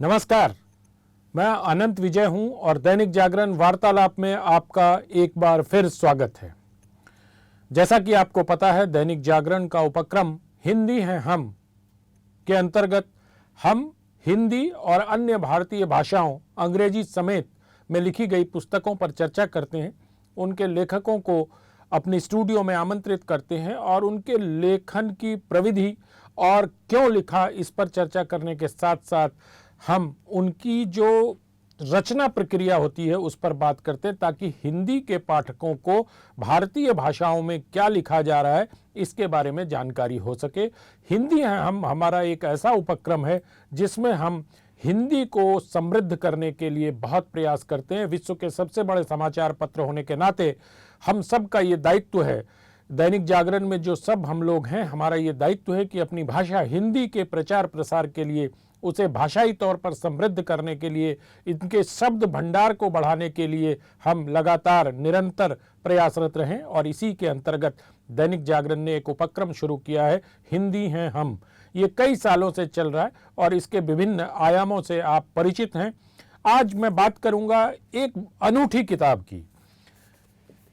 नमस्कार, मैं अनंत विजय हूं और दैनिक जागरण वार्तालाप में आपका एक बार फिर स्वागत है। जैसा कि आपको पता है, दैनिक जागरण का उपक्रम हिंदी है हम के अंतर्गत हम हिंदी और अन्य भारतीय भाषाओं, अंग्रेजी समेत में लिखी गई पुस्तकों पर चर्चा करते हैं, उनके लेखकों को अपनी स्टूडियो में आमंत्रित करते हैं और उनके लेखन की प्रविधि और क्यों लिखा इस पर चर्चा करने के साथ साथ हम उनकी जो रचना प्रक्रिया होती है उस पर बात करते हैं, ताकि हिंदी के पाठकों को भारतीय भाषाओं में क्या लिखा जा रहा है इसके बारे में जानकारी हो सके। हिंदी है हम हमारा एक ऐसा उपक्रम है जिसमें हम हिंदी को समृद्ध करने के लिए बहुत प्रयास करते हैं। विश्व के सबसे बड़े समाचार पत्र होने के नाते हम सब का ये दायित्व है, दैनिक जागरण में जो सब हम लोग हैं, हमारा ये दायित्व है कि अपनी भाषा हिंदी के प्रचार प्रसार के लिए, उसे भाषाई तौर पर समृद्ध करने के लिए, इनके शब्द भंडार को बढ़ाने के लिए हम लगातार निरंतर प्रयासरत रहें। और इसी के अंतर्गत दैनिक जागरण ने एक उपक्रम शुरू किया है, हिंदी हैं हम। ये कई सालों से चल रहा है और इसके विभिन्न आयामों से आप परिचित हैं। आज मैं बात करूंगा एक अनूठी किताब की।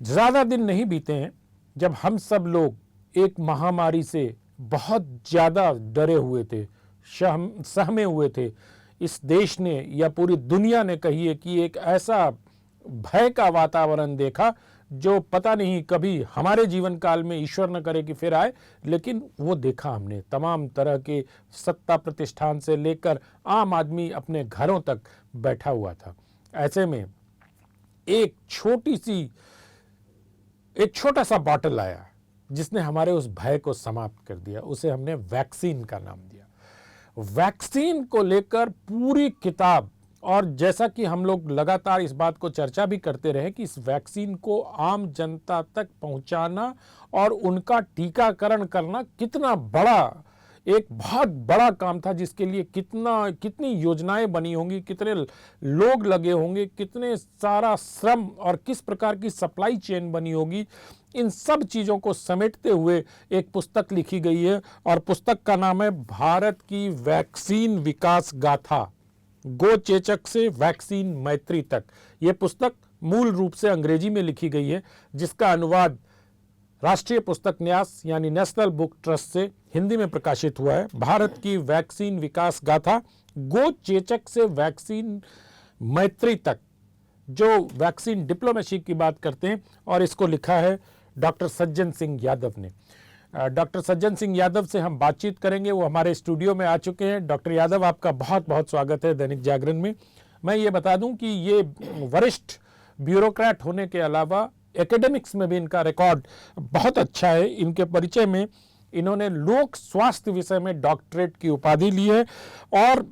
ज़्यादा दिन नहीं बीते हैं जब हम सब लोग एक महामारी से बहुत ज़्यादा डरे हुए थे, सहमे हुए थे। इस देश ने या पूरी दुनिया ने कहिए कि एक ऐसा भय का वातावरण देखा जो पता नहीं कभी हमारे जीवन काल में, ईश्वर न करे कि फिर आए, लेकिन वो देखा हमने। तमाम तरह के सत्ता प्रतिष्ठान से लेकर आम आदमी अपने घरों तक बैठा हुआ था। ऐसे में एक छोटा सा बॉटल आया जिसने हमारे उस भय को समाप्त कर दिया। उसे हमने वैक्सीन का नाम दिया। वैक्सीन को लेकर पूरी किताब, और जैसा कि हम लोग लगातार इस बात को चर्चा भी करते रहे कि इस वैक्सीन को आम जनता तक पहुंचाना और उनका टीकाकरण करना कितना बड़ा, एक बहुत बड़ा काम था, जिसके लिए कितनी योजनाएं बनी होंगी, कितने लोग लगे होंगे, कितने सारा श्रम और किस प्रकार की सप्लाई चेन बनी होगी। इन सब चीज़ों को समेटते हुए एक पुस्तक लिखी गई है और पुस्तक का नाम है भारत की वैक्सीन विकास गाथा, गो चेचक से वैक्सीन मैत्री तक। ये पुस्तक मूल रूप से अंग्रेजी में लिखी गई है, जिसका अनुवाद राष्ट्रीय पुस्तक न्यास यानी नेशनल बुक ट्रस्ट से हिंदी में प्रकाशित हुआ है। भारत की वैक्सीन विकास गाथा, गो चेचक से वैक्सीन मैत्री तक, जो वैक्सीन डिप्लोमेसी की बात करते हैं। और इसको लिखा है डॉक्टर सज्जन सिंह यादव ने। डॉक्टर सज्जन सिंह यादव से हम बातचीत करेंगे, वो हमारे स्टूडियो में आ चुके हैं। डॉक्टर यादव, आपका बहुत बहुत स्वागत है दैनिक जागरण में। मैं ये बता दूं कि ये वरिष्ठ ब्यूरोक्रेट होने के अलावा एकेडमिक्स में भी इनका रिकॉर्ड बहुत अच्छा है। इनके परिचय में इन्होंने लोक स्वास्थ्य विषय में डॉक्टरेट की उपाधि ली है और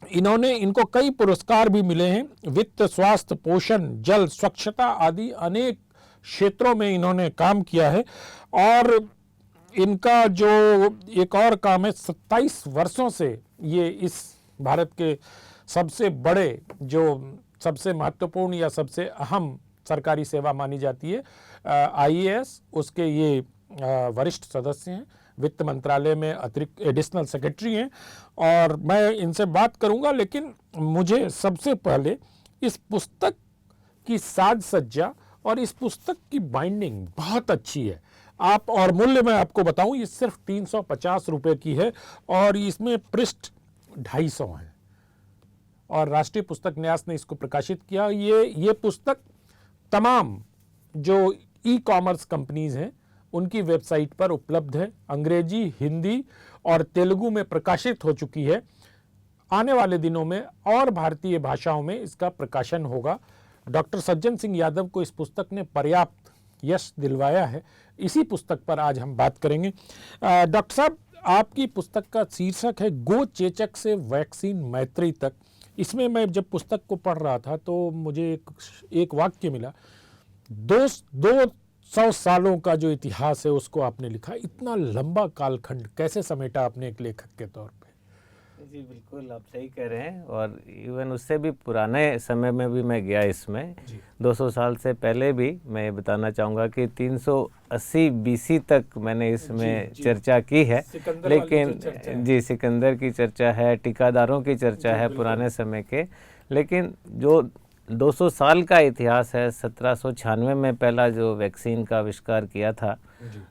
इनको कई पुरस्कार भी मिले हैं। वित्त, स्वास्थ्य, पोषण, जल, स्वच्छता आदि अनेक क्षेत्रों में इन्होंने काम किया है। और इनका जो एक और काम है, 27 वर्षों से ये इस भारत के सबसे बड़े, जो सबसे महत्वपूर्ण या सबसे अहम सरकारी सेवा मानी जाती है, आईएएस, उसके ये वरिष्ठ सदस्य हैं। वित्त मंत्रालय में अतिरिक्त एडिशनल सेक्रेटरी हैं और मैं इनसे बात करूंगा। लेकिन मुझे सबसे पहले इस पुस्तक की साज सज्जा और इस पुस्तक की बाइंडिंग बहुत अच्छी है। आप, और मूल्य मैं आपको बताऊं, ये सिर्फ 350 रुपये की है और इसमें पृष्ठ 250 हैं और राष्ट्रीय पुस्तक न्यास ने इसको प्रकाशित किया। ये पुस्तक तमाम जो ई कॉमर्स कंपनीज हैं उनकी वेबसाइट पर उपलब्ध है। अंग्रेजी, हिंदी और तेलुगु में प्रकाशित हो चुकी है। आने वाले दिनों में और भारतीय भाषाओं में इसका प्रकाशन होगा। डॉक्टर सज्जन सिंह यादव को इस पुस्तक ने पर्याप्त यश दिलवाया है। इसी पुस्तक पर आज हम बात करेंगे। डॉक्टर साहब, आपकी पुस्तक का शीर्षक है गो चेचक से वैक्सीन मैत्री तक। इसमें मैं जब पुस्तक को पढ़ रहा था तो मुझे एक वाक्य मिला, 200 सालों का जो इतिहास है उसको आपने लिखा। इतना लंबा कालखंड कैसे समेटा आपने एक लेखक के तौर पे? जी बिल्कुल, आप सही कह रहे हैं। और इवन उससे भी पुराने समय में भी मैं गया इसमें, 200 साल से पहले भी। मैं ये बताना चाहूँगा कि 380 बीसी तक मैंने इसमें चर्चा की है। लेकिन जी, सिकंदर की चर्चा है, टीकादारों की चर्चा है पुराने समय के। लेकिन जो 200 साल का इतिहास है, 1796 में पहला जो वैक्सीन का आविष्कार किया था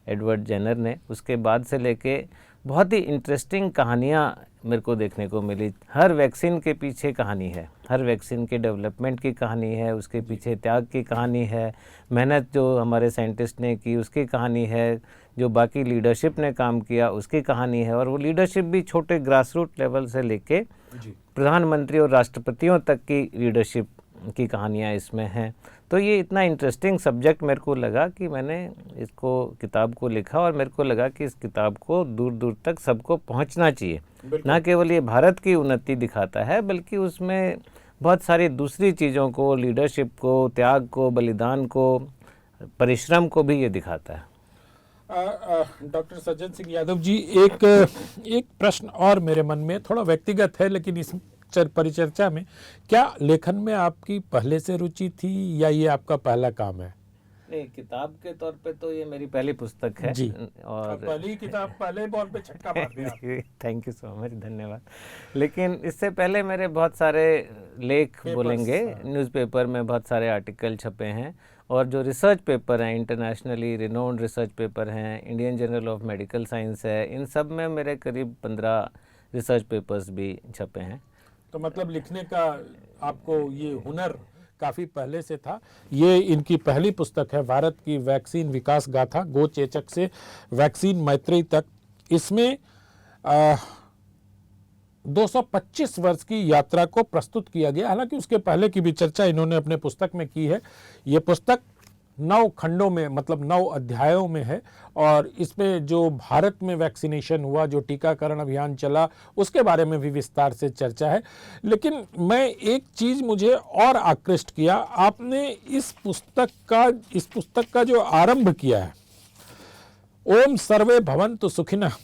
एडवर्ड जेनर ने, उसके बाद से लेके बहुत ही इंटरेस्टिंग कहानियाँ मेरे को देखने को मिली। हर वैक्सीन के पीछे कहानी है, हर वैक्सीन के डेवलपमेंट की कहानी है, उसके पीछे त्याग की कहानी है, मेहनत जो हमारे साइंटिस्ट ने की उसकी कहानी है, जो बाकी लीडरशिप ने काम किया उसकी कहानी है। और वो लीडरशिप भी छोटे ग्रासरूट लेवल से लेके प्रधानमंत्री और राष्ट्रपतियों तक की लीडरशिप की कहानियाँ इसमें हैं। तो ये इतना इंटरेस्टिंग सब्जेक्ट मेरे को लगा कि मैंने इसको किताब को लिखा, और मेरे को लगा कि इस किताब को दूर दूर तक सबको पहुंचना चाहिए। ना केवल ये भारत की उन्नति दिखाता है, बल्कि उसमें बहुत सारी दूसरी चीज़ों को, लीडरशिप को, त्याग को, बलिदान को, परिश्रम को भी ये दिखाता है। डॉक्टर सज्जन सिंह यादव जी, एक प्रश्न और मेरे मन में, थोड़ा व्यक्तिगत है लेकिन इस परिचर्चा में, क्या लेखन में आपकी पहले से रुचि थी या ये आपका पहला काम है? नहीं, किताब के तौर पे तो ये मेरी पहली पुस्तक है जी। और पहली किताब, पहले बॉल पे छक्का मार दिया। थैंक यू सो मच, धन्यवाद। लेकिन इससे पहले मेरे बहुत सारे लेख बोलेंगे, न्यूज़पेपर में बहुत सारे आर्टिकल छपे हैं, और जो रिसर्च पेपर हैं, इंटरनेशनली रिनोन्ड रिसर्च पेपर हैं, Indian journal of medical science है, इन सब में मेरे करीब 15 रिसर्च पेपर्स भी छपे हैं। तो मतलब लिखने का आपको ये हुनर काफ़ी पहले से था। ये इनकी पहली पुस्तक है, भारत की वैक्सीन विकास गाथा, गो चेचक से वैक्सीन मैत्री तक। इसमें 225 वर्ष की यात्रा को प्रस्तुत किया गया। हालांकि उसके पहले की भी चर्चा इन्होंने अपने पुस्तक में की है। ये पुस्तक 9 खंडों में, मतलब 9 अध्यायों में है, और इसमें जो भारत में वैक्सीनेशन हुआ, जो टीकाकरण अभियान चला, उसके बारे में भी विस्तार से चर्चा है। लेकिन मैं एक चीज़ मुझे और आकृष्ट किया, आपने इस पुस्तक का जो आरंभ किया है, ओम सर्वे भवन्तु सुखिनः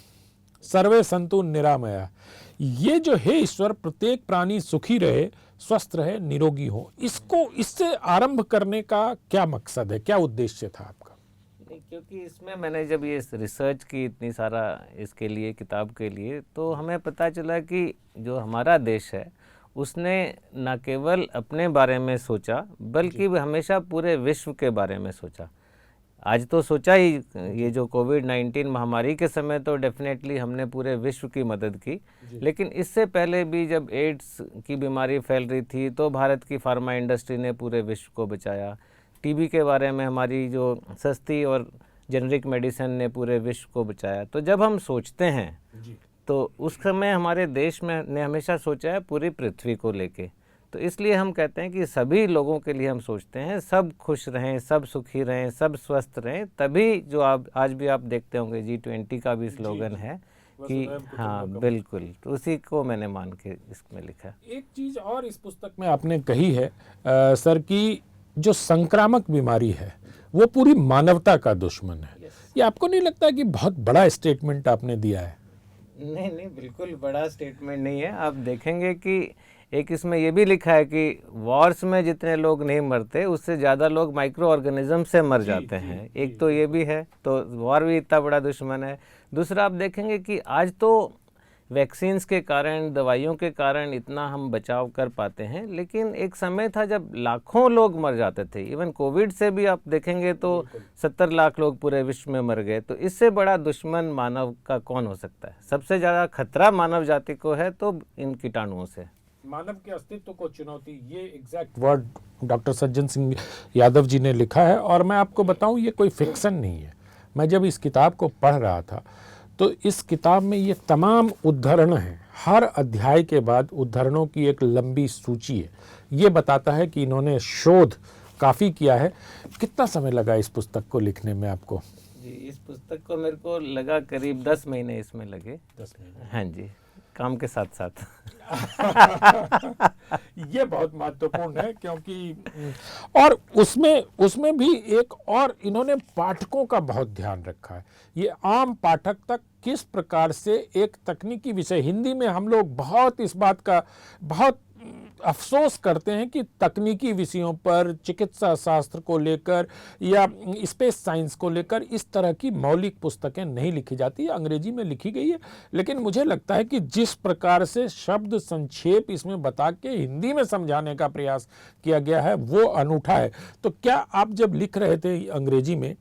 सर्वे सन्तु निरामया, ये जो है ईश्वर प्रत्येक प्राणी सुखी रहे, स्वस्थ रहे, निरोगी हो, इससे आरंभ करने का क्या मकसद है, क्या उद्देश्य था आपका? क्योंकि इसमें मैंने जब ये रिसर्च की इतनी सारा इसके लिए, किताब के लिए, तो हमें पता चला कि जो हमारा देश है उसने न केवल अपने बारे में सोचा, बल्कि हमेशा पूरे विश्व के बारे में सोचा। आज तो सोचा ही, ये जो कोविड-19 महामारी के समय तो डेफिनेटली हमने पूरे विश्व की मदद की, लेकिन इससे पहले भी जब एड्स की बीमारी फैल रही थी तो भारत की फार्मा इंडस्ट्री ने पूरे विश्व को बचाया। टीबी के बारे में हमारी जो सस्ती और जेनरिक मेडिसिन ने पूरे विश्व को बचाया। तो जब हम सोचते हैं तो उस समय हमारे देश में ने हमेशा सोचा है पूरी पृथ्वी को लेके। तो इसलिए हम कहते हैं कि सभी लोगों के लिए हम सोचते हैं, सब खुश रहें, सब सुखी रहें, सब स्वस्थ रहें, तभी जो आप आज भी आप देखते होंगे G20 का भी स्लोगन है कि हाँ बिल्कुल, तो उसी को मैंने मान के इसमें लिखा। एक चीज़ और इस पुस्तक में आपने कही है सर, कि जो संक्रामक बीमारी है वो पूरी मानवता का दुश्मन है। ये आपको नहीं लगता कि बहुत बड़ा स्टेटमेंट आपने दिया है? नहीं, बिल्कुल बड़ा स्टेटमेंट नहीं है। आप देखेंगे कि एक इसमें ये भी लिखा है कि वॉर्स में जितने लोग नहीं मरते, उससे ज़्यादा लोग माइक्रो ऑर्गेनिज्म से मर जाते हैं। एक तो ये भी है, तो वॉर भी इतना बड़ा दुश्मन है। दूसरा आप देखेंगे कि आज तो वैक्सीन्स के कारण, दवाइयों के कारण इतना हम बचाव कर पाते हैं, लेकिन एक समय था जब लाखों लोग मर जाते थे। इवन कोविड से भी आप देखेंगे तो 70 लाख लोग पूरे विश्व में मर गए। तो इससे बड़ा दुश्मन मानव का कौन हो सकता है? सबसे ज़्यादा खतरा मानव जाति को है तो इन कीटाणुओं से, मानव के अस्तित्व को चुनौती, ये exact word doctor Sajjan Singh Yadav ji ने लिखा है। और मैं आपको बताऊं, ये कोई फिक्सन नहीं है। मैं जब इस किताब को पढ़ रहा था तो इस किताब में ये तमाम उद्धरण हैं, हर अध्याय के बाद उद्धरणों की एक लंबी सूची है। ये बताता है कि इन्होंने शोध काफ़ी किया है। कितना समय लगा इस पुस्तक को लिखने में आपको? जी, इस पुस्तक को मेरे को लगा करीब 10 महीने इसमें लगे। 10 महीने? हाँ जी, काम के साथ साथ। ये बहुत महत्वपूर्ण है, क्योंकि और उसमें भी एक और इन्होंने पाठकों का बहुत ध्यान रखा है। ये आम पाठक तक किस प्रकार से एक तकनीकी विषय, हिंदी में हम लोग बहुत इस बात का बहुत अफसोस करते हैं कि तकनीकी विषयों पर, चिकित्सा शास्त्र को लेकर या स्पेस साइंस को लेकर इस तरह की मौलिक पुस्तकें नहीं लिखी जाती। अंग्रेजी में लिखी गई है, लेकिन मुझे लगता है कि जिस प्रकार से शब्द संक्षेप इसमें बता के हिंदी में समझाने का प्रयास किया गया है वो अनूठा है। तो क्या आप जब लिख रहे थे अंग्रेजी में,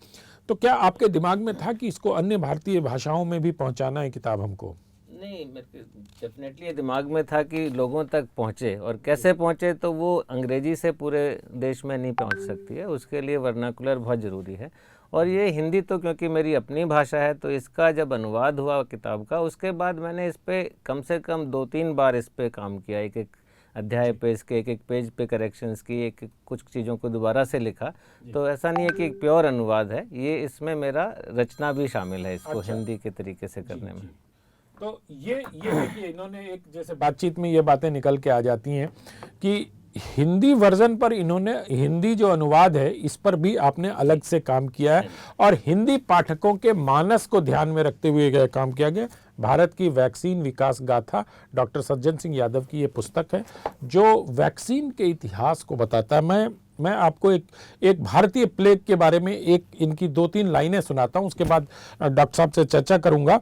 तो क्या आपके दिमाग में था कि इसको अन्य भारतीय भाषाओं में भी पहुंचाना है किताब हमको? नहीं, मेरे डेफिनेटली दिमाग में था कि लोगों तक पहुँचे, और कैसे पहुँचे, तो वो अंग्रेजी से पूरे देश में नहीं पहुँच सकती है, उसके लिए वर्नाकुलर बहुत ज़रूरी है। और ये हिंदी तो क्योंकि मेरी अपनी भाषा है, तो इसका जब अनुवाद हुआ किताब का, उसके बाद मैंने इस पर कम से कम 2-3 बार इस पर काम किया, एक एक अध्याय पे इसके एक पेज पे करेक्शंस की, एक कुछ चीज़ों को दोबारा से लिखा। तो ऐसा नहीं है कि एक प्योर अनुवाद है, ये इसमें मेरा रचना भी शामिल है इसको हिंदी के तरीके से करने में। तो ये देखिए, इन्होंने एक जैसे बातचीत में ये बातें निकल के आ जाती हैं कि हिंदी वर्जन पर इन्होंने, हिंदी जो अनुवाद है इस पर भी आपने अलग से काम किया है और हिंदी पाठकों के मानस को ध्यान में रखते हुए यह काम किया गया। भारत की वैक्सीन विकास गाथा, डॉक्टर सज्जन सिंह यादव की ये पुस्तक है जो वैक्सीन के इतिहास को बताता है। मैं आपको एक भारतीय प्लेग के बारे में एक इनकी 2-3 लाइनें सुनाता हूं, उसके बाद डॉक्टर साहब से चर्चा करूंगा।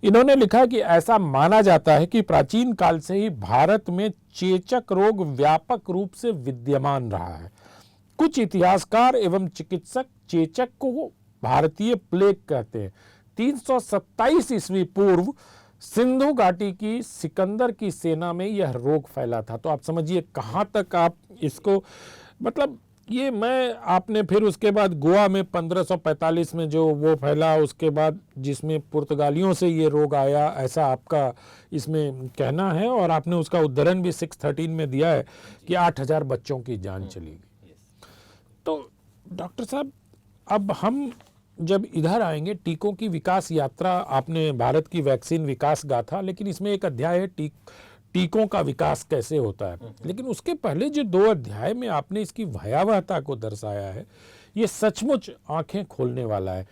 इन्होंने लिखा कि ऐसा माना जाता है कि प्राचीन काल से ही भारत में चेचक रोग व्यापक रूप से विद्यमान रहा है। कुछ इतिहासकार एवं चिकित्सक चेचक को भारतीय प्लेग कहते हैं। 327 ईस्वी पूर्व सिंधु घाटी की सिकंदर की सेना में यह रोग फैला था। तो आप समझिए कहाँ तक आप इसको, मतलब ये आपने फिर उसके बाद गोवा में 1545 में जो वो फैला, उसके बाद जिसमें पुर्तगालियों से ये रोग आया, ऐसा आपका इसमें कहना है, और आपने उसका उद्धरण भी 613 में दिया है कि 8000 बच्चों की जान चली गई। तो डॉक्टर साहब, अब हम जब इधर आएंगे, टीकों की विकास यात्रा, आपने भारत की वैक्सीन विकास गाथा, लेकिन इसमें एक अध्याय है टीकों का विकास कैसे होता है, लेकिन उसके पहले जो 2 अध्याय में आपने इसकी भयावहता को दर्शाया है, ये सचमुच आंखें खोलने वाला है।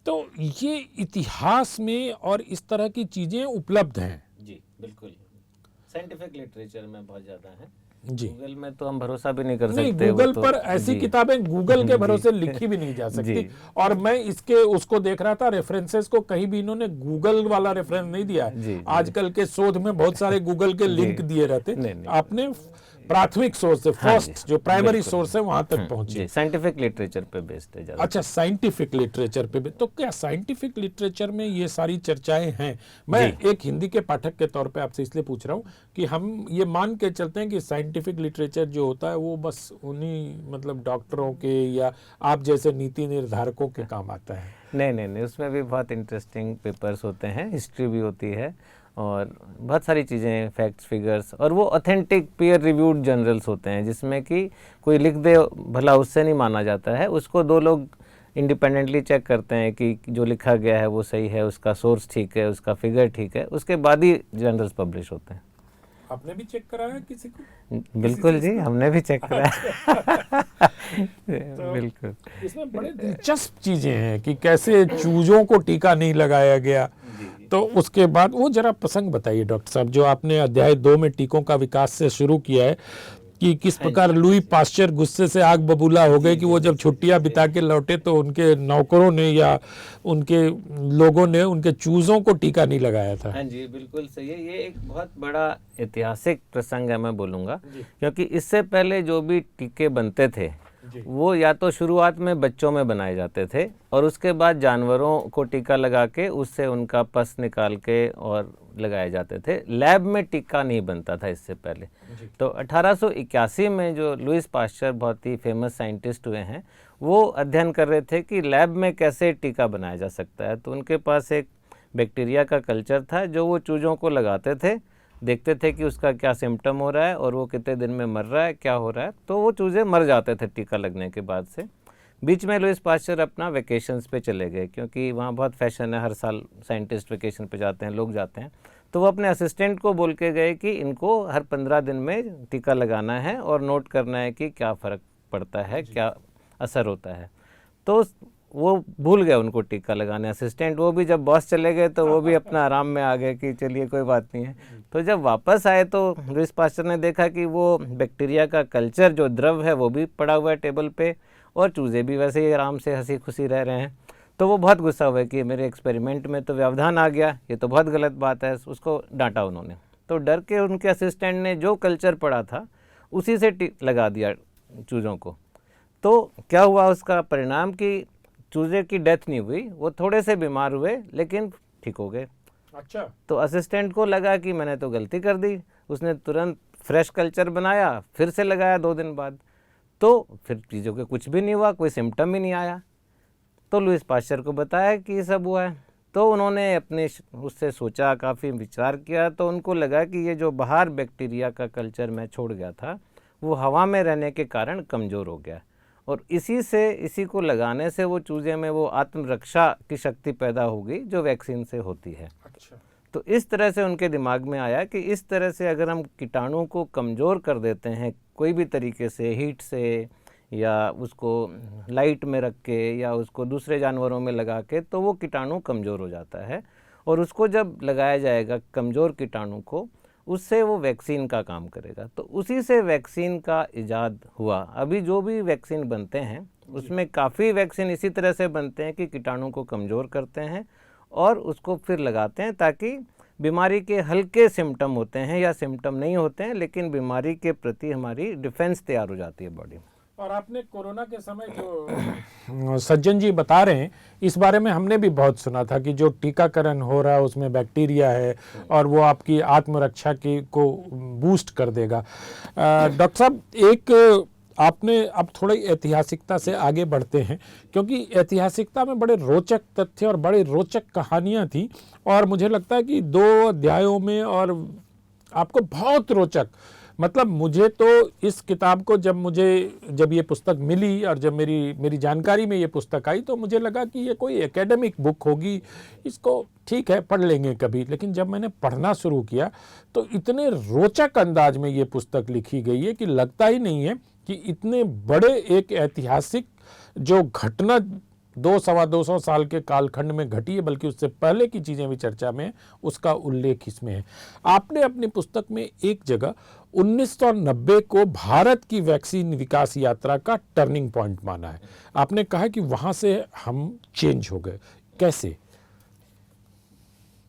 तो ये इतिहास में और इस तरह की चीजें उपलब्ध हैं? जी बिल्कुल, साइंटिफिक लिटरेचर में बहुत ज़्यादा है जी। गूगल में तो हम भरोसा भी नहीं कर नहीं, सकते। गूगल तो पर ऐसी किताबें गूगल के भरोसे लिखी भी नहीं जा सकती। और मैं इसके उसको देख रहा था, रेफरेंसेस को कहीं भी इन्होंने गूगल वाला रेफरेंस नहीं दिया है। आजकल के शोध में बहुत सारे गूगल के लिंक दिए रहते, आपने प्राथमिक सोर्स से, फर्स्ट जो प्राइमरी सोर्स है वहां तक पहुंचे। साइंटिफिक लिटरेचर पे बेस्ड है ज़्यादा। अच्छा, साइंटिफिक लिटरेचर पे। तो क्या साइंटिफिक लिटरेचर में ये सारी चर्चाएं हैं? मैं एक हिंदी के पाठक के तौर पे आपसे इसलिए पूछ रहा हूँ कि हम ये मान के चलते हैं कि साइंटिफिक लिटरेचर जो होता है वो बस उन्हीं, मतलब डॉक्टरों के या आप जैसे नीति निर्धारकों के काम आता है। नहीं, उसमें भी बहुत इंटरेस्टिंग पेपर्स होते हैं, हिस्ट्री भी होती है और बहुत सारी चीज़ें, फैक्ट्स, फिगर्स, और वो ऑथेंटिक पीयर रिव्यूड जर्नल्स होते हैं जिसमें कि कोई लिख दे भला उससे नहीं माना जाता है, उसको 2 लोग इंडिपेंडेंटली चेक करते हैं कि जो लिखा गया है वो सही है, उसका सोर्स ठीक है, उसका फिगर ठीक है, उसके बाद ही जर्नल्स पब्लिश होते हैं। आपने भी चेक कराया किसी को? बिल्कुल जी, हमने भी चेक कराया। तो बिल्कुल, इसमें बड़े दिलचस्प चीजें हैं कि कैसे चूजों को टीका नहीं लगाया गया। तो उसके बाद वो जरा प्रसंग बताइए डॉक्टर साहब, जो आपने अध्याय 2 में टीकों का विकास से शुरू किया है, कि किस प्रकार लुई पास्चर गुस्से से आग बबूला हो गए कि वो जब छुट्टियां बिता के लौटे तो उनके नौकरों ने या उनके लोगों ने उनके चूजों को टीका नहीं लगाया था। हाँ जी, बिल्कुल सही है। ये एक बहुत बड़ा ऐतिहासिक प्रसंग है, मैं बोलूँगा, क्योंकि इससे पहले जो भी टीके बनते थे वो या तो शुरुआत में बच्चों में बनाए जाते थे और उसके बाद जानवरों को टीका लगा के उससे उनका पस निकाल के और लगाए जाते थे। लैब में टीका नहीं बनता था इससे पहले। तो 1881 में जो लुईस पास्चर, बहुत ही फेमस साइंटिस्ट हुए हैं, वो अध्ययन कर रहे थे कि लैब में कैसे टीका बनाया जा सकता है। तो उनके पास एक बैक्टीरिया का कल्चर था जो वो चूज़ों को लगाते थे, देखते थे कि उसका क्या सिम्टम हो रहा है और वो कितने दिन में मर रहा है, क्या हो रहा है। तो वो चूज़े मर जाते थे टीका लगने के बाद से। बीच में लुईस पास्चर अपना वेकेशंस पे चले गए, क्योंकि वहाँ बहुत फैशन है, हर साल साइंटिस्ट वेकेशन पे जाते हैं, लोग जाते हैं। तो वो अपने असिस्टेंट को बोल के गए कि इनको हर 15 दिन में टीका लगाना है और नोट करना है कि क्या फ़र्क पड़ता है, क्या असर होता है। तो वो भूल गए उनको टीका लगाने असिस्टेंट, वो भी जब बॉस चले गए तो वो भी अपना आराम में आ गए कि चलिए कोई बात नहीं है। तो जब वापस आए तो लुईस पास्चर ने देखा कि वो बैक्टीरिया का कल्चर जो द्रव है वो भी पड़ा हुआ है टेबल पे, और चूज़े भी वैसे ही आराम से हंसी खुशी रह रहे हैं। तो वो बहुत गुस्सा हुए कि मेरे एक्सपेरिमेंट में तो व्यवधान आ गया, ये तो बहुत गलत बात है। उसको डांटा उन्होंने। तो डर के उनके असिस्टेंट ने जो कल्चर पड़ा था उसी से लगा दिया चूज़ों को। तो क्या हुआ, उसका परिणाम कि चूज़े की डेथ नहीं हुई, वो थोड़े से बीमार हुए लेकिन ठीक हो गए। अच्छा। तो असिस्टेंट को लगा कि मैंने तो गलती कर दी, उसने तुरंत फ्रेश कल्चर बनाया, फिर से लगाया 2 दिन बाद, तो फिर चीज़ों के कुछ भी नहीं हुआ, कोई सिम्टम ही नहीं आया। तो लुईस पास्चर को बताया कि ये सब हुआ है। तो उन्होंने अपने उससे सोचा, काफ़ी विचार किया, तो उनको लगा कि ये जो बाहर बैक्टीरिया का कल्चर मैं छोड़ गया था वो हवा में रहने के कारण कमज़ोर हो गया, और इसी को लगाने से वो चूज़े में वो आत्मरक्षा की शक्ति पैदा होगी जो वैक्सीन से होती है। अच्छा। तो इस तरह से उनके दिमाग में आया कि इस तरह से अगर हम कीटाणु को कमज़ोर कर देते हैं कोई भी तरीके से, हीट से या उसको लाइट में रख के या उसको दूसरे जानवरों में लगा के, तो वो कीटाणु कमज़ोर हो जाता है, और उसको जब लगाया जाएगा कमज़ोर कीटाणु को, उससे वो वैक्सीन का काम करेगा। तो उसी से वैक्सीन का इजाद हुआ। अभी जो भी वैक्सीन बनते हैं उसमें काफ़ी वैक्सीन इसी तरह से बनते हैं कि कीटाणु को कमज़ोर करते हैं और उसको फिर लगाते हैं ताकि बीमारी के हल्के सिम्टम होते हैं या सिम्टम नहीं होते हैं, लेकिन बीमारी के प्रति हमारी डिफेंस तैयार हो जाती है बॉडी में। और आपने कोरोना के समय जो सज्जन जी बता रहे हैं, इस बारे में हमने भी बहुत सुना था कि जो टीकाकरण हो रहा है उसमें बैक्टीरिया है और वो आपकी आत्मरक्षा की को बूस्ट कर देगा। डॉक्टर साहब, एक आपने अब थोड़ी ऐतिहासिकता से आगे बढ़ते हैं, क्योंकि ऐतिहासिकता में बड़े रोचक तथ्य और बड़े रोचक कहानियां थी, और मुझे लगता है कि 2 अध्यायों में और आपको बहुत रोचक, मतलब मुझे तो इस किताब को जब ये पुस्तक मिली और जब मेरी जानकारी में ये पुस्तक आई तो मुझे लगा कि ये कोई एकेडमिक बुक होगी, इसको ठीक है पढ़ लेंगे कभी, लेकिन जब मैंने पढ़ना शुरू किया तो इतने रोचक अंदाज में ये पुस्तक लिखी गई है कि लगता ही नहीं है कि इतने बड़े एक ऐतिहासिक जो घटना 200-225 साल के कालखंड में घटी है, बल्कि उससे पहले की चीज़ें भी चर्चा में, उसका उल्लेख इसमें है। आपने अपनी पुस्तक में एक जगह 1990 को भारत की वैक्सीन विकास यात्रा का टर्निंग पॉइंट माना है। आपने कहा कि वहाँ से हम चेंज हो गए, कैसे?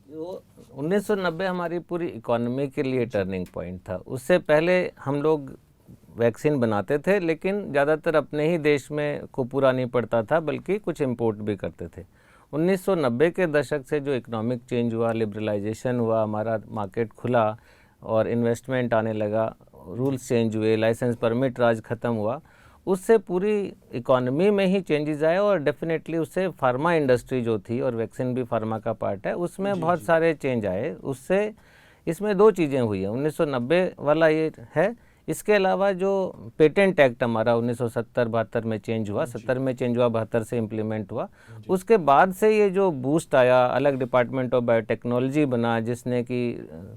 1990 हमारी पूरी इकोनॉमी के लिए टर्निंग पॉइंट था। उससे पहले हम लोग वैक्सीन बनाते थे, लेकिन ज़्यादातर अपने ही देश में को पूरा नहीं पड़ता था, बल्कि कुछ इंपोर्ट भी करते थे। 1990 के दशक से जो इकोनॉमिक चेंज हुआ, लिबरलाइजेशन हुआ, हमारा मार्केट खुला और इन्वेस्टमेंट आने लगा, रूल्स चेंज हुए, लाइसेंस परमिट राज ख़त्म हुआ, उससे पूरी इकोनॉमी में ही चेंजेस आए, और डेफिनेटली उससे फार्मा इंडस्ट्री जो थी, और वैक्सीन भी फार्मा का पार्ट है, उसमें बहुत सारे चेंज आए। उससे इसमें 2 चीज़ें हुई हैं। 1990 वाला ये है, इसके अलावा जो पेटेंट एक्ट हमारा 1970-72 में चेंज हुआ, 70 में चेंज हुआ, 72 से इम्प्लीमेंट हुआ, उसके बाद से ये जो बूस्ट आया, अलग डिपार्टमेंट ऑफ बायोटेक्नोलॉजी बना जिसने कि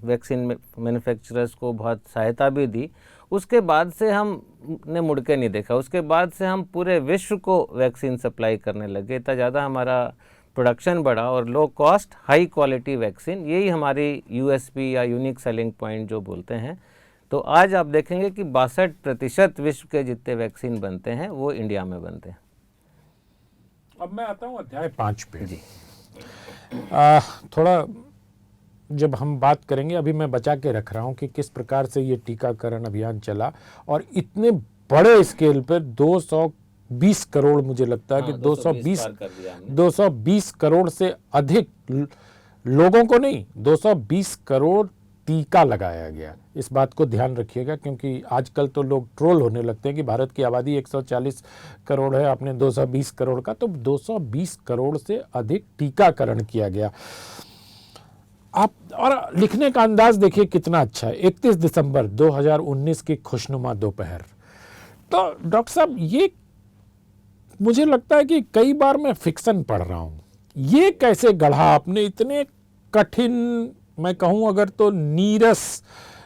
वैक्सीन मैन्युफैक्चरर्स को बहुत सहायता भी दी, उसके बाद से हमने मुड़ के नहीं देखा। उसके बाद से हम पूरे विश्व को वैक्सीन सप्लाई करने लगे, इतना ज़्यादा हमारा प्रोडक्शन बढ़ा, और low cost high quality vaccine, यही हमारी यूएसपी या यूनिक सेलिंग पॉइंट जो बोलते हैं। तो आज आप देखेंगे कि 62% विश्व के जितने वैक्सीन बनते हैं वो इंडिया में बनते हैं। अब मैं आता हूँ अध्याय 5 पे। जी। थोड़ा जब हम बात करेंगे, अभी मैं बचा के रख रहा हूँ कि किस प्रकार से ये टीकाकरण अभियान चला, और इतने बड़े स्केल पर 220 करोड़, मुझे लगता है कि 220 करोड़ से अधिक लोगों को नहीं, 220 करोड़ टीका लगाया गया। इस बात को ध्यान रखिएगा, क्योंकि आजकल तो लोग ट्रोल होने लगते हैं कि भारत की आबादी 140 करोड़ है, आपने 220 करोड़ का, तो 220 करोड़ से अधिक टीकाकरण किया गया। आप और लिखने का अंदाज देखिए कितना अच्छा है। 31 दिसंबर 2019 की खुशनुमा दोपहर। तो डॉक्टर साहब, ये मुझे लगता है कि कई बार मैं फिक्शन पढ़ रहा हूँ। ये कैसे गढ़ा आपने इतने कठिन, मैं कहूँ अगर तो नीरस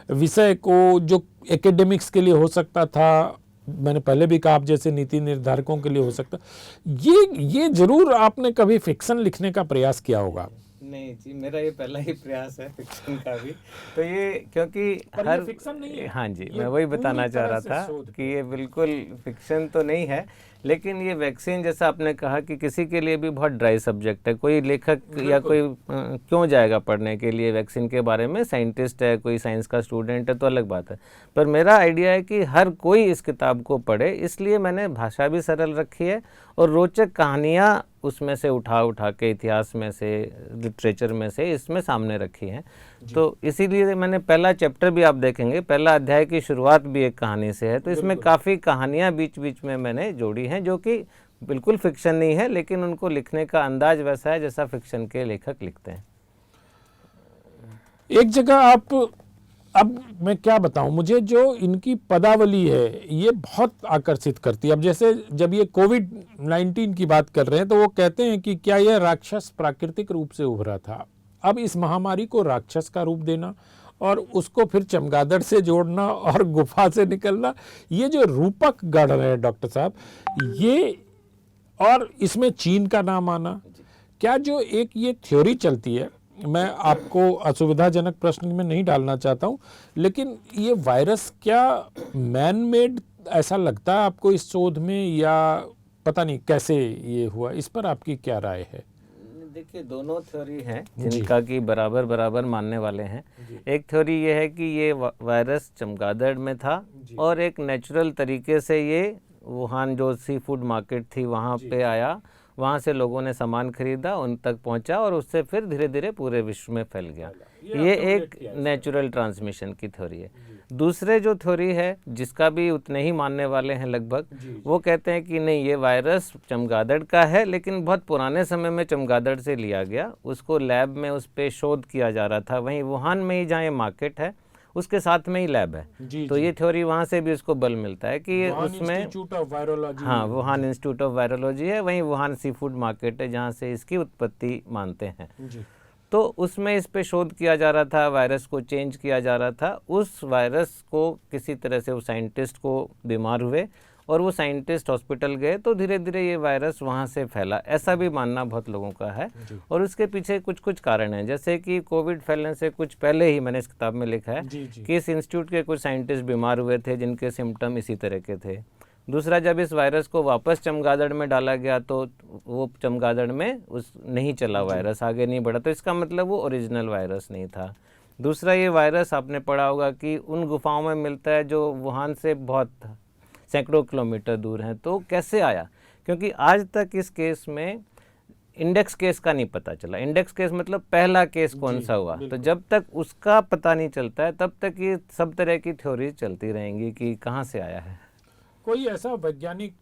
विषय को, जो एकेडमिक्स के लिए हो सकता था मैंने पहले भी कहा, आप जैसे नीति निर्धारकों के लिए हो सकता, ये जरूर आपने कभी फिक्शन लिखने का प्रयास किया होगा। नहीं जी, मेरा ये पहला ही प्रयास है फिक्शन का भी। तो ये क्योंकि पर हर ये फिक्शन नहीं है, हाँ जी, ये मैं वही बताना पूरी चाह तरह रहा से था शोध कि ये बिल्कुल फिक्शन तो नहीं है, लेकिन ये वैक्सीन जैसा आपने कहा कि किसी के लिए भी बहुत ड्राई सब्जेक्ट है। कोई लेखक या कोई क्यों जाएगा पढ़ने के लिए वैक्सीन के बारे में, साइंटिस्ट है, कोई साइंस का स्टूडेंट है तो अलग बात है। पर मेरा आइडिया है कि हर कोई इस किताब को पढ़े, इसलिए मैंने भाषा भी सरल रखी है और रोचक कहानियाँ उसमें से उठा के इतिहास में से, लिटरेचर में से इसमें सामने रखी हैं। तो इसीलिए मैंने पहला चैप्टर भी, आप देखेंगे पहला अध्याय की शुरुआत भी एक कहानी से है। तो इसमें काफ़ी कहानियाँ बीच बीच में मैंने जोड़ी हैं जो कि बिल्कुल फिक्शन नहीं है, लेकिन उनको लिखने का अंदाज वैसा है जैसा फिक्शन के लेखक लिखते हैं। एक जगह आप, अब मैं क्या बताऊं, मुझे जो इनकी पदावली है ये बहुत आकर्षित करती है। अब जैसे जब ये कोविड-19 की बात कर रहे हैं तो वो कहते हैं कि क्या यह राक्षस प्राकृतिक रूप से उभरा था। अब इस महामारी को राक्षस का रूप देना और उसको फिर चमगादड़ से जोड़ना और गुफा से निकलना, ये जो रूपक गढ़ रहे हैं डॉक्टर साहब, ये, और इसमें चीन का नाम आना, क्या जो एक ये थ्योरी चलती है, मैं आपको असुविधाजनक प्रश्न में नहीं डालना चाहता हूं, लेकिन ये वायरस क्या मैन मेड ऐसा लगता है आपको इस शोध में, या पता नहीं कैसे ये हुआ, इस पर आपकी क्या राय है? देखिए, दोनों थ्योरी हैं जिनका कि बराबर बराबर मानने वाले हैं। एक थ्योरी ये है कि ये वायरस चमगादड़ में था और एक नेचुरल तरीके से ये वुहान जो सी फूड मार्केट थी वहाँ पे आया, वहाँ से लोगों ने सामान खरीदा, उन तक पहुँचा और उससे फिर धीरे धीरे पूरे विश्व में फैल गया। ये एक नेचुरल ट्रांसमिशन की थ्योरी है। दूसरे जो थ्योरी है, जिसका भी उतने ही मानने वाले हैं लगभग, वो कहते हैं कि नहीं, ये वायरस चमगादड़ का है, लेकिन बहुत पुराने समय में चमगादड़ से लिया गया, उसको लैब में उस पर शोध किया जा रहा था, वहीं वुहान में ही जहाँ ये मार्केट है उसके साथ में ही लैब है। तो ये थ्योरी वहाँ से भी उसको बल मिलता है कि उसमें इंस्टीट्यूट ऑफ वायरोलॉजी, हाँ, वुहान इंस्टीट्यूट ऑफ वायरोलॉजी है, वहीं वुहान सी फूड मार्केट है जहाँ से इसकी उत्पत्ति मानते हैं। तो उसमें इस पे शोध किया जा रहा था, वायरस को चेंज किया जा रहा था। उस वायरस को किसी तरह से वो साइंटिस्ट को बीमार हुए और वो साइंटिस्ट हॉस्पिटल गए, तो धीरे धीरे ये वायरस वहाँ से फैला, ऐसा भी मानना बहुत लोगों का है। और उसके पीछे कुछ कुछ कारण हैं, जैसे कि कोविड फैलने से कुछ पहले ही मैंने इस किताब में लिखा है कि इस इंस्टीट्यूट के कुछ साइंटिस्ट बीमार हुए थे जिनके सिम्टम इसी तरह के थे। दूसरा, जब इस वायरस को वापस चमगादड़ में डाला गया तो वो चमगादड़ में उस नहीं चला, वायरस आगे नहीं बढ़ा, तो इसका मतलब वो ओरिजिनल वायरस नहीं था। दूसरा, ये वायरस आपने पढ़ा होगा कि उन गुफाओं में मिलता है जो वुहान से बहुत सैकड़ों किलोमीटर दूर हैं। तो कैसे आया? क्योंकि आज तक इस केस में इंडेक्स केस का नहीं पता चला। इंडेक्स केस मतलब पहला केस कौन सा हुआ, तो जब तक उसका पता नहीं चलता है तब तक ये सब तरह की थ्योरी चलती रहेंगी कि कहाँ से आया है। कोई ऐसा वैज्ञानिक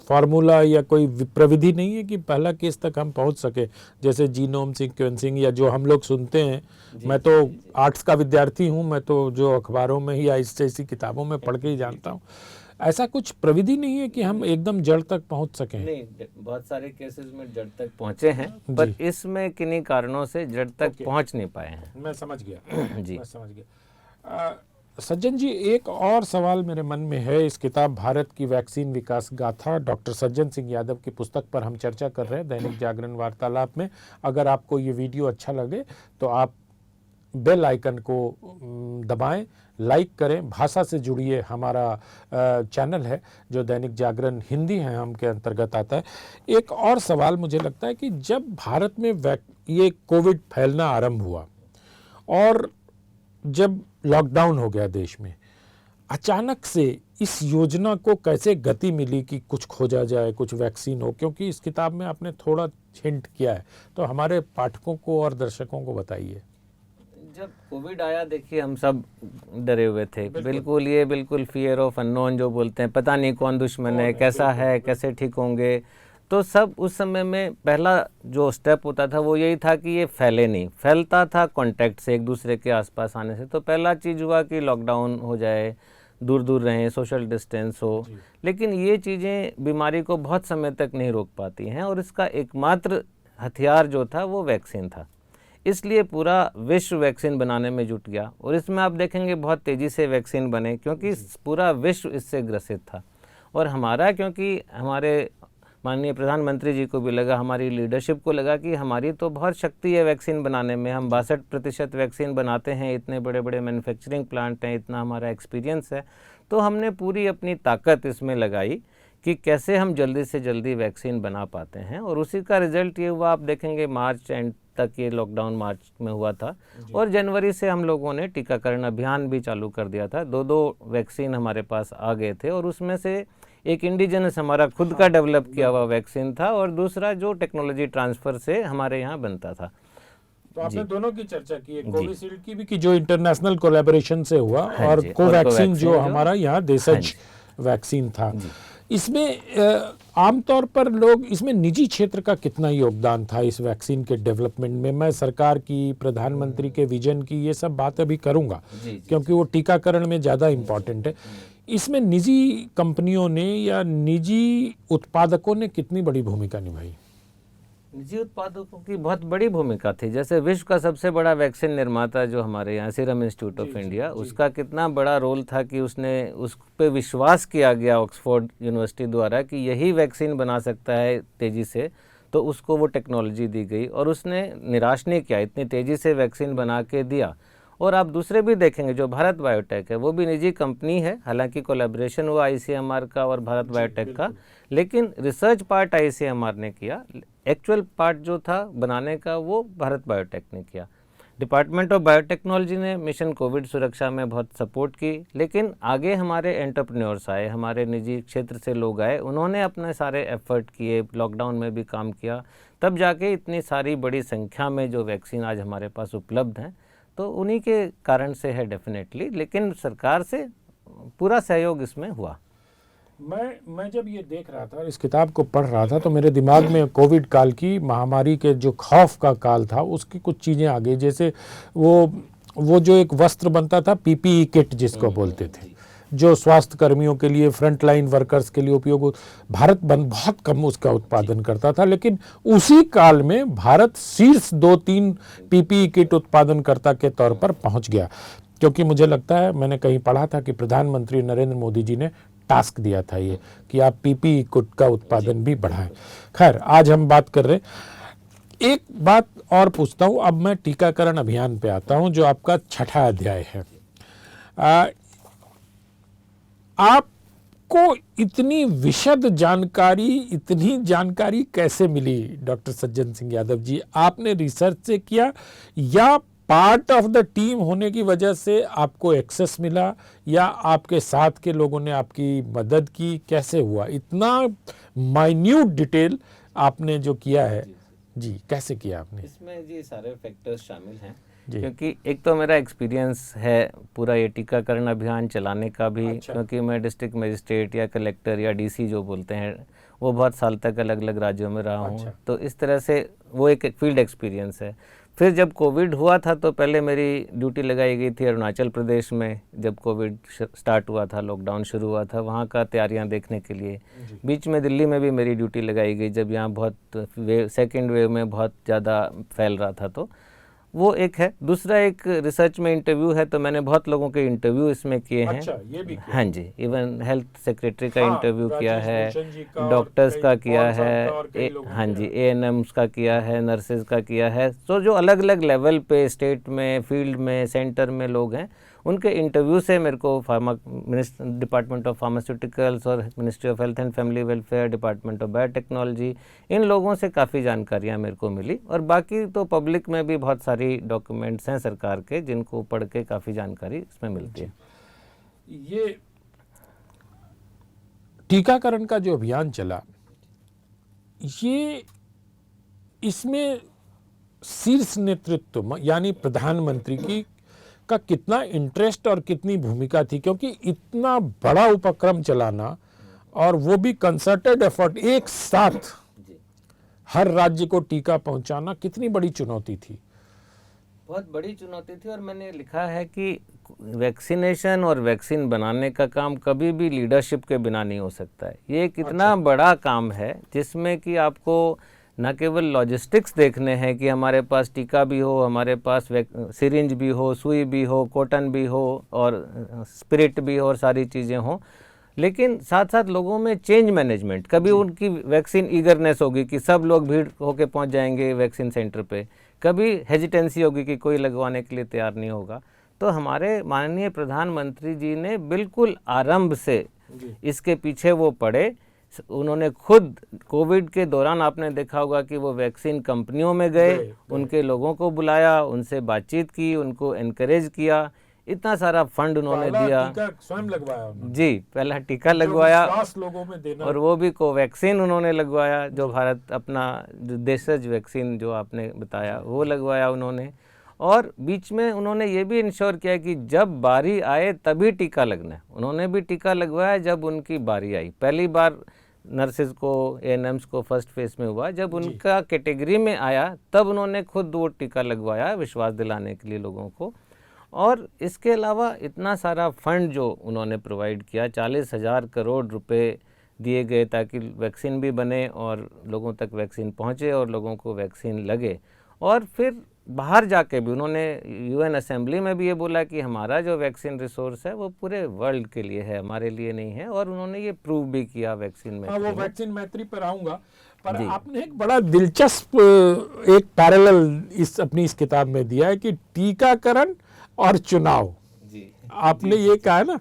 फार्मूला या कोई प्रविधि नहीं है कि पहला केस तक हम पहुंच सके, जैसे जीनोम सीक्वेंसिंग या जो हम लोग सुनते हैं। मैं तो आर्ट्स का विद्यार्थी हूं, मैं तो जो अखबारों में ही या ऐसी किताबों में पढ़ के ही जानता हूं। ऐसा कुछ प्रविधि नहीं है कि हम एकदम जड़ तक पहुंच सकें? नहीं, बहुत सारे केसेस में जड़ तक पहुंचे हैं, पर इसमें किन्हीं कारणों से जड़ तक पहुंच नहीं पाए हैं। मैं समझ गया जी, मैं समझ गया। सज्जन जी, एक और सवाल मेरे मन में है। इस किताब भारत की वैक्सीन विकास गाथा डॉक्टर सज्जन सिंह यादव की पुस्तक पर हम चर्चा कर रहे हैं दैनिक जागरण वार्तालाप में। अगर आपको ये वीडियो अच्छा लगे तो आप बेल आइकन को दबाएं, लाइक करें, भाषा से जुड़िए। हमारा चैनल है जो दैनिक जागरण हिंदी है हम के अंतर्गत आता है। एक और सवाल मुझे लगता है कि जब भारत में ये कोविड फैलना आरंभ हुआ और जब लॉकडाउन हो गया देश में, अचानक से इस योजना को कैसे गति मिली कि कुछ खोजा जाए, कुछ वैक्सीन हो? क्योंकि इस किताब में आपने थोड़ा हिंट किया है, तो हमारे पाठकों को और दर्शकों को बताइए। जब कोविड आया, देखिए हम सब डरे हुए थे, बिल्कुल फियर ऑफ अननोन जो बोलते हैं, पता नहीं कौन दुश्मन है, कैसा है, कैसे ठीक होंगे। तो सब उस समय में पहला जो स्टेप होता था वो यही था कि ये फैले नहीं, फैलता था कांटेक्ट से, एक दूसरे के आसपास आने से। तो पहला चीज़ हुआ कि लॉकडाउन हो जाए, दूर दूर रहें, सोशल डिस्टेंस हो। लेकिन ये चीज़ें बीमारी को बहुत समय तक नहीं रोक पाती हैं और इसका एकमात्र हथियार जो था वो वैक्सीन था। इसलिए पूरा विश्व वैक्सीन बनाने में जुट गया और इसमें आप देखेंगे बहुत तेज़ी से वैक्सीन बने क्योंकि पूरा विश्व इससे ग्रसित था। और हमारा, क्योंकि हमारे माननीय प्रधानमंत्री जी को भी लगा, हमारी लीडरशिप को लगा कि हमारी तो बहुत शक्ति है वैक्सीन बनाने में, हम 62% वैक्सीन बनाते हैं, इतने बड़े बड़े मैन्युफैक्चरिंग प्लांट हैं, इतना हमारा एक्सपीरियंस है, तो हमने पूरी अपनी ताकत इसमें लगाई कि कैसे हम जल्दी से जल्दी वैक्सीन बना पाते हैं। और उसी का रिजल्ट ये हुआ, आप देखेंगे मार्च एंड तक, ये लॉकडाउन मार्च में हुआ था और जनवरी से हम लोगों ने टीकाकरण अभियान भी चालू कर दिया था। 2 वैक्सीन हमारे पास आ गए थे और उसमें से एक इंडिजिनस हमारा खुद का डेवलप किया हुआ वैक्सीन था और दूसरा जो टेक्नोलॉजी ट्रांसफ़र से हमारे यहाँ बनता था। तो आपने दोनों की चर्चा की है, कोविशील्ड की भी कि जो इंटरनेशनल कोलैबोरेशन से हुआ और जी, कोवैक्सीन जो हमारा यहाँ देशज वैक्सीन था। इसमें आमतौर पर लोग, इसमें निजी क्षेत्र का कितना योगदान था इस वैक्सीन के डेवलपमेंट में? मैं सरकार की, प्रधानमंत्री के विजन की, ये सब बात अभी करूंगा क्योंकि वो टीकाकरण में ज़्यादा इम्पोर्टेंट है। इसमें निजी कंपनियों ने या निजी उत्पादकों ने कितनी बड़ी भूमिका निभाई? निजी उत्पादकों की बहुत बड़ी भूमिका थी। जैसे विश्व का सबसे बड़ा वैक्सीन निर्माता जो हमारे यहाँ सीरम इंस्टीट्यूट ऑफ इंडिया, उसका कितना बड़ा रोल था कि उसने उस पर विश्वास किया गया ऑक्सफोर्ड यूनिवर्सिटी द्वारा कि यही वैक्सीन बना सकता है तेज़ी से, तो उसको वो टेक्नोलॉजी दी गई और उसने निराश नहीं किया, इतनी तेज़ी से वैक्सीन बना के दिया। और आप दूसरे भी देखेंगे, जो भारत बायोटेक है वो भी निजी कंपनी है, हालांकि कोलैबोरेशन हुआ आईसीएमआर का और भारत बायोटेक का, लेकिन रिसर्च पार्ट आईसीएमआर ने किया, एक्चुअल पार्ट जो था बनाने का वो भारत बायोटेक ने किया। डिपार्टमेंट ऑफ बायोटेक्नोलॉजी ने मिशन कोविड सुरक्षा में बहुत सपोर्ट की, लेकिन आगे हमारे एंटरप्रेन्योर्स आए, हमारे निजी क्षेत्र से लोग आए, उन्होंने अपने सारे एफर्ट किए, लॉकडाउन में भी काम किया, तब जाके इतनी सारी बड़ी संख्या में जो वैक्सीन आज हमारे पास उपलब्ध हैं, तो उन्हीं के कारण से है डेफिनेटली, लेकिन सरकार से पूरा सहयोग इसमें हुआ। मैं जब ये देख रहा था और इस किताब को पढ़ रहा था तो मेरे दिमाग में कोविड काल की महामारी के जो खौफ का काल था उसकी कुछ चीज़ें आ गई। जैसे वो जो एक वस्त्र बनता था, पीपीई किट जिसको बोलते थे, जो स्वास्थ्य कर्मियों के लिए, फ्रंट लाइन वर्कर्स के लिए उपयोग, भारत बहुत कम उसका उत्पादन करता था, लेकिन उसी काल में भारत शीर्ष 2-3 पीपीई किट उत्पादनकर्ता के तौर पर पहुंच गया। क्योंकि मुझे लगता है, मैंने कहीं पढ़ा था कि प्रधानमंत्री नरेंद्र मोदी जी ने टास्क दिया था ये कि आप पीपीई किट का उत्पादन भी बढ़ाएं। खैर, आज हम बात कर रहे, एक बात और पूछता हूं, अब मैं टीकाकरण अभियान पे आता हूं जो आपका 6ठा अध्याय है। आपको इतनी विशद जानकारी, इतनी जानकारी कैसे मिली डॉक्टर सज्जन सिंह यादव जी? आपने रिसर्च से किया या पार्ट ऑफ द टीम होने की वजह से आपको एक्सेस मिला, या आपके साथ के लोगों ने आपकी मदद की? कैसे हुआ इतना माइन्यूट डिटेल आपने जो किया है जी, कैसे किया आपने? इसमें जी सारे फैक्टर्स शामिल हैं, क्योंकि एक तो मेरा एक्सपीरियंस है पूरा ये टीकाकरण अभियान चलाने का भी। अच्छा। क्योंकि मैं डिस्ट्रिक्ट मजिस्ट्रेट या कलेक्टर या डीसी जो बोलते हैं, वो बहुत साल तक अलग अलग राज्यों में रहा हूँ। अच्छा। तो इस तरह से वो एक फील्ड एक्सपीरियंस है। फिर जब कोविड हुआ था तो पहले मेरी ड्यूटी लगाई गई थी अरुणाचल प्रदेश में, जब कोविड स्टार्ट हुआ था, लॉकडाउन शुरू हुआ था, वहाँ का तैयारियाँ देखने के लिए। बीच में दिल्ली में भी मेरी ड्यूटी लगाई गई जब यहाँ बहुत सेकेंड वेव में बहुत ज़्यादा फैल रहा था, तो वो एक है। दूसरा एक रिसर्च में इंटरव्यू है, तो मैंने बहुत लोगों के इंटरव्यू इसमें किए हैं। अच्छा, ये भी किया? हाँ जी, इवन हेल्थ सेक्रेटरी का इंटरव्यू किया है, डॉक्टर्स का किया है, हाँ जी, एएनएम्स का किया है, नर्सेज का किया है। तो जो अलग अलग लेवल पे स्टेट में, फील्ड में, सेंटर में लोग हैं, उनके इंटरव्यू से मेरे को डिपार्टमेंट ऑफ फार्मास्यूटिकल्स और ministry of health and family welfare, department of biotechnology, इन लोगों से काफ़ी जानकारियाँ मेरे को मिली। और बाकी तो पब्लिक में भी बहुत सारी डॉक्यूमेंट्स हैं सरकार के, जिनको पढ़ के काफ़ी जानकारी इसमें मिलती है। ये टीकाकरण का जो अभियान चला, ये इसमें शीर्ष नेतृत्व यानी प्रधानमंत्री की का कितना इंटरेस्ट और कितनी भूमिका थी? क्योंकि इतना बड़ा उपक्रम चलाना और वो भी कंसर्टेड एफर्ट, एक साथ हर राज्य को टीका पहुंचाना, कितनी बड़ी चुनौती थी? बहुत बड़ी चुनौती थी। और मैंने लिखा है कि वैक्सीनेशन और वैक्सीन बनाने का काम कभी भी लीडरशिप के बिना नहीं हो सकता है। ये एक इतना बड़ा काम है जिसमें कि आपको ना केवल लॉजिस्टिक्स देखने हैं कि हमारे पास टीका भी हो, हमारे पास सिरिंज भी हो, सुई भी हो, कॉटन भी हो और स्पिरिट भी हो और सारी चीज़ें हों, लेकिन साथ साथ लोगों में चेंज मैनेजमेंट, कभी उनकी वैक्सीन ईगरनेस होगी कि सब लोग भीड़ होके पहुंच जाएंगे वैक्सीन सेंटर पे, कभी हेजिटेंसी होगी कि कोई लगवाने के लिए तैयार नहीं होगा। तो हमारे माननीय प्रधानमंत्री जी ने बिल्कुल आरंभ से इसके पीछे वो पड़े। उन्होंने खुद कोविड के दौरान आपने देखा होगा कि वो वैक्सीन कंपनियों में गए, उनके लोगों को बुलाया, उनसे बातचीत की, उनको एनकरेज किया, इतना सारा फंड उन्होंने दिया। टीका स्वयं लगवाया उन्होंने। जी, पहला टीका लगवाया लोगों में देना, और वो भी कोवैक्सीन उन्होंने लगवाया, जो भारत अपना जो देशज वैक्सीन जो आपने बताया वो लगवाया उन्होंने। और बीच में उन्होंने ये भी इंश्योर किया कि जब बारी आए तभी टीका लगना है। उन्होंने भी टीका लगवाया जब उनकी बारी आई। पहली बार नर्सेज को, एएनएम्स को फर्स्ट फेज में हुआ, जब उनका कैटेगरी में आया तब उन्होंने खुद वो टीका लगवाया विश्वास दिलाने के लिए लोगों को। और इसके अलावा इतना सारा फंड जो उन्होंने प्रोवाइड किया, 40,000 करोड़ रुपए दिए गए ताकि वैक्सीन भी बने और लोगों तक वैक्सीन पहुंचे और लोगों को वैक्सीन लगे। और फिर बाहर जाके भी उन्होंने यूएन असेंबली में भी ये बोला कि हमारा जो वैक्सीन रिसोर्स है वो पूरे वर्ल्ड के लिए है, हमारे लिए नहीं है। और उन्होंने ये प्रूव भी किया वैक्सीन में। वो वैक्सीन मैत्री पर आऊंगा, पर आपने एक बड़ा दिलचस्प एक पैरेलल इस किताब में दिया है कि टीकाकरण और चुनाव। आपने ये कहा है ना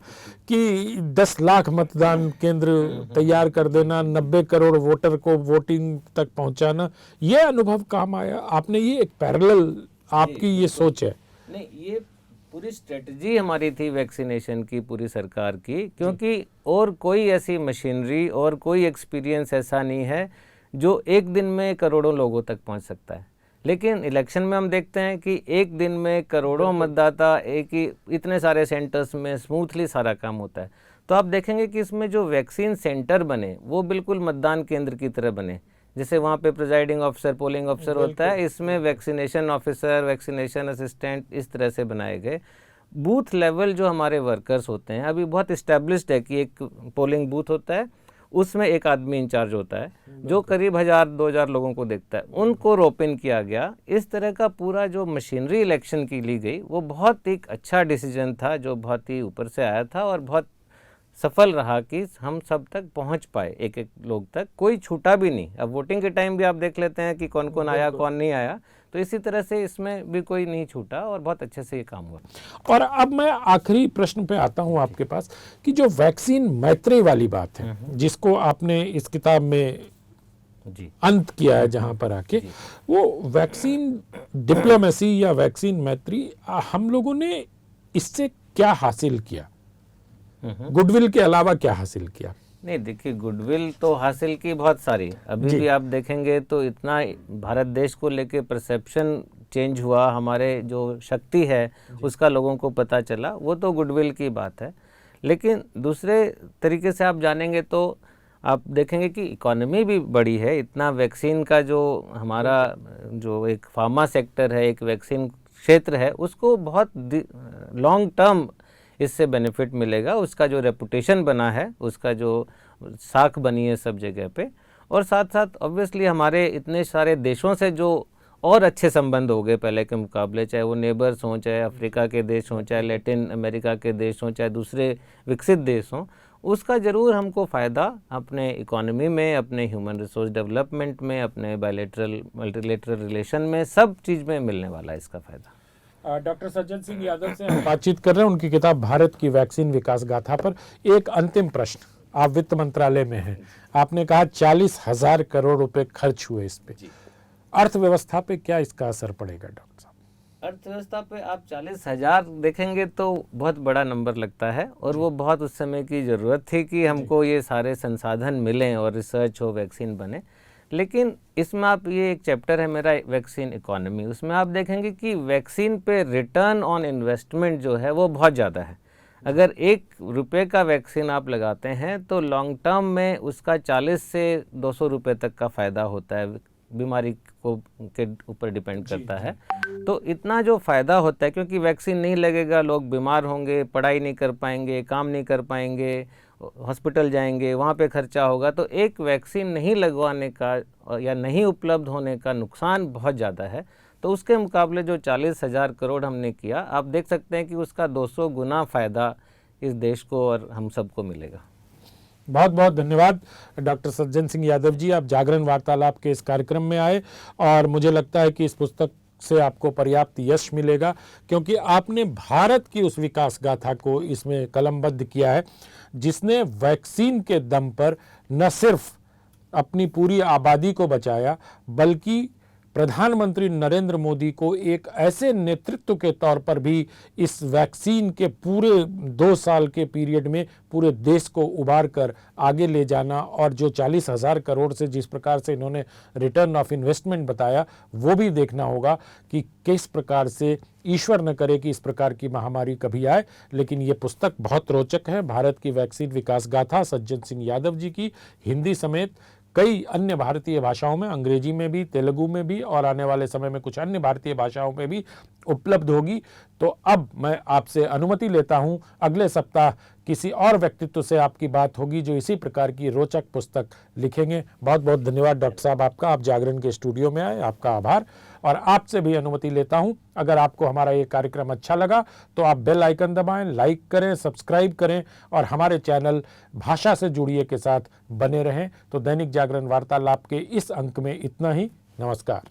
कि 10 लाख मतदान केंद्र तैयार कर देना, 90 करोड़ वोटर को वोटिंग तक पहुंचाना, ये अनुभव काम आया। आपने ये एक पैरेलल, आपकी ये सोच है? नहीं, ये पूरी स्ट्रेटजी हमारी थी वैक्सीनेशन की, पूरी सरकार की, क्योंकि और कोई ऐसी मशीनरी और कोई एक्सपीरियंस ऐसा नहीं है जो एक दिन में करोड़ों लोगों तक पहुंच सकता है। लेकिन इलेक्शन में हम देखते हैं कि एक दिन में करोड़ों मतदाता एक ही इतने सारे सेंटर्स में स्मूथली सारा काम होता है। तो आप देखेंगे कि इसमें जो वैक्सीन सेंटर बने वो बिल्कुल मतदान केंद्र की तरह बने, जैसे वहाँ पे प्रिजाइडिंग ऑफिसर, पोलिंग ऑफिसर होता है, इसमें वैक्सीनेशन ऑफिसर, वैक्सीनेशन असिस्टेंट इस तरह से बनाए गए। बूथ लेवल जो हमारे वर्कर्स होते हैं, अभी बहुत इस्टेब्लिश्ड है कि एक पोलिंग बूथ होता है, उसमें एक आदमी इंचार्ज होता है जो करीब 1000-2000 लोगों को देखता है, उनको रोपिन किया गया। इस तरह का पूरा जो मशीनरी इलेक्शन की ली गई वो बहुत एक अच्छा डिसीजन था, जो बहुत ही ऊपर से आया था और बहुत सफल रहा कि हम सब तक पहुंच पाए, एक एक लोग तक, कोई छूटा भी नहीं। अब वोटिंग के टाइम भी आप देख लेते हैं कि कौन कौन आया कौन नहीं आया, तो इसी तरह से इसमें भी कोई नहीं छूटा और बहुत अच्छे से ये काम हुआ। और अब मैं आखिरी प्रश्न पे आता हूं आपके पास कि जो वैक्सीन मैत्री वाली बात है, जिसको आपने इस किताब में अंत किया है जहां पर आके, वो वैक्सीन डिप्लोमेसी या वैक्सीन मैत्री, हम लोगों ने इससे क्या हासिल किया? गुडविल के अलावा क्या हासिल किया? नहीं, देखिए, गुडविल तो हासिल की बहुत सारी। अभी भी आप देखेंगे तो इतना भारत देश को लेके परसेप्शन चेंज हुआ, हमारे जो शक्ति है उसका लोगों को पता चला, वो तो गुडविल की बात है। लेकिन दूसरे तरीके से आप जानेंगे तो आप देखेंगे कि इकोनॉमी भी बड़ी है। इतना वैक्सीन का जो हमारा जो एक फार्मा सेक्टर है, एक वैक्सीन क्षेत्र है, उसको बहुत लॉन्ग टर्म इससे बेनिफिट मिलेगा। उसका जो रेपुटेशन बना है, उसका जो साख बनी है सब जगह पे, और साथ साथ ऑब्वियसली हमारे इतने सारे देशों से जो और अच्छे संबंध हो गए पहले के मुकाबले, चाहे वो नेबर्स हों, चाहे अफ्रीका के देश हों, चाहे लैटिन अमेरिका के देश हों, चाहे दूसरे विकसित देश हों, उसका ज़रूर हमको फ़ायदा अपने इकोनॉमी में, अपने ह्यूमन रिसोर्स डेवलपमेंट में, अपने बायलैटरल मल्टीलैटरल रिलेशन में, सब चीज़ में मिलने वाला है इसका फ़ायदा। डॉक्टर सज्जन सिंह यादव से हम बातचीत कर रहे हैं उनकी किताब भारत की वैक्सीन विकास गाथा पर। एक अंतिम प्रश्न, आप वित्त मंत्रालय में हैं, आपने कहा 40,000 करोड़ रुपए खर्च हुए इस पे, अर्थव्यवस्था पे क्या इसका असर पड़ेगा डॉक्टर साहब? अर्थव्यवस्था पे आप 40,000 देखेंगे तो बहुत बड़ा नंबर लगता है, और वो बहुत उस समय की ज़रूरत थी कि हमको ये सारे संसाधन मिलें और रिसर्च हो, वैक्सीन बने। लेकिन इसमें आप, ये एक चैप्टर है मेरा वैक्सीन इकोनॉमी, उसमें आप देखेंगे कि वैक्सीन पे रिटर्न ऑन इन्वेस्टमेंट जो है वो बहुत ज़्यादा है। अगर ₹1 का वैक्सीन आप लगाते हैं तो लॉन्ग टर्म में उसका 40 से 200 रुपये तक का फ़ायदा होता है, बीमारी को के ऊपर डिपेंड करता है। तो इतना जो फ़ायदा होता है, क्योंकि वैक्सीन नहीं लगेगा लोग बीमार होंगे, पढ़ाई नहीं कर पाएंगे, काम नहीं कर पाएंगे, हॉस्पिटल जाएंगे, वहाँ पे खर्चा होगा, तो एक वैक्सीन नहीं लगवाने का या नहीं उपलब्ध होने का नुकसान बहुत ज़्यादा है। तो उसके मुकाबले जो 40,000 करोड़ हमने किया, आप देख सकते हैं कि उसका 200 गुना फ़ायदा इस देश को और हम सबको मिलेगा। बहुत बहुत धन्यवाद डॉक्टर सज्जन सिंह यादव जी, आप जागरण वार्तालाप के इस कार्यक्रम में आए और मुझे लगता है कि इस पुस्तक से आपको पर्याप्त यश मिलेगा, क्योंकि आपने भारत की उस विकास गाथा को इसमें कलमबद्ध किया है जिसने वैक्सीन के दम पर न सिर्फ अपनी पूरी आबादी को बचाया, बल्कि प्रधानमंत्री नरेंद्र मोदी को एक ऐसे नेतृत्व के तौर पर भी इस वैक्सीन के पूरे 2 साल के पीरियड में पूरे देश को उबार कर आगे ले जाना, और जो 40,000 करोड़ से जिस प्रकार से इन्होंने रिटर्न ऑफ इन्वेस्टमेंट बताया, वो भी देखना होगा कि किस प्रकार से, ईश्वर न करे कि इस प्रकार की महामारी कभी आए। लेकिन ये पुस्तक बहुत रोचक है, भारत की वैक्सीन विकास गाथा सज्जन सिंह यादव जी की, हिंदी समेत कई अन्य भारतीय भाषाओं में, अंग्रेजी में भी, तेलुगु में भी, और आने वाले समय में कुछ अन्य भारतीय भाषाओं में भी उपलब्ध होगी। तो अब मैं आपसे अनुमति लेता हूं, अगले सप्ताह किसी और व्यक्तित्व से आपकी बात होगी जो इसी प्रकार की रोचक पुस्तक लिखेंगे। बहुत बहुत धन्यवाद डॉक्टर साहब आपका, आप जागरण के स्टूडियो में आए, आपका आभार। और आपसे भी अनुमति लेता हूं, अगर आपको हमारा ये कार्यक्रम अच्छा लगा तो आप बेल आइकन दबाएं, लाइक करें, सब्सक्राइब करें और हमारे चैनल भाषा से जुड़िए के साथ बने रहें। तो दैनिक जागरण वार्तालाप के इस अंक में इतना ही। नमस्कार।